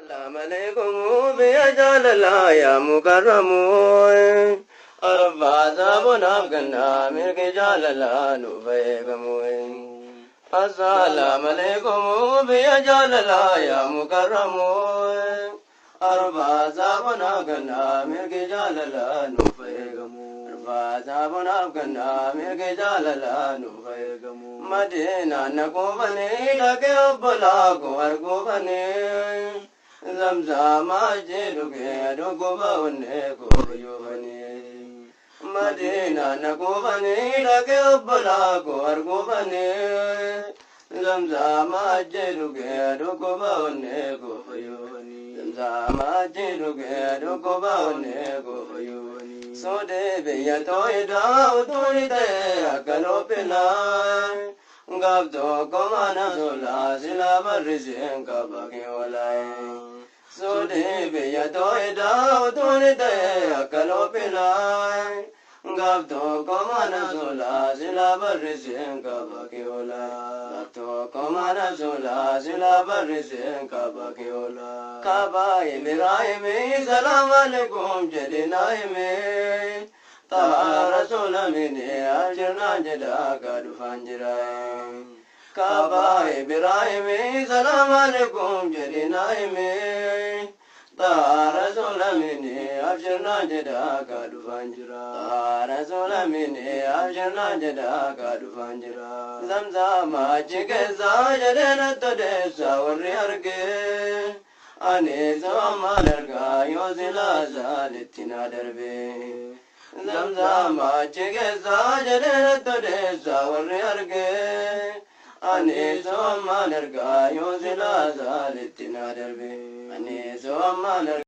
السلام عليكم يا جلال يا مكرم أربع زبنا بقنا ملك جلال نبيكم السلام عليكم يا جلال يا مكرم أربع زبنا بقنا ملك جلال نبيكم أربع زبنا بقنا ملك جلال نبيكم مدينة نكوبني لك أبلاك وأركوبني زمزم أجدك ركوبا ونكوب يوبني مدينة نكوبني لك أبلاك وأركوبني زمزم أجدك ركوبا ونكوب يوبني زمزم أجدك ركوبا ونكوب يوبني سودي بيتوي داو توني تأكلوا بنا Gabdo komana sola sila barisen kabaki walai. Sode beya toida utuni te akalo pilai. Gabdo komana sola sila barisen kabaki walai. Gabdo komana sola sila barisen kabaki walai. Kabai miraimi salam alaikum jedinaimi. Ta Rasul mini ajna jada kadu fanjirai. Kaba Ibrahim salam alaikum jedinaimi. Ta Rasul mini ajna jada kadu fanjirai. Ta Rasul mini ajna jada kadu fanjirai. Zamzam ajikeza jedena todesa warri arge. Ani zamalarga yozila zalitina darbe. Zamzam ajikeza jedena todesa warri arge. Ani so malarga yozila zalitina darbe. Ani so malarga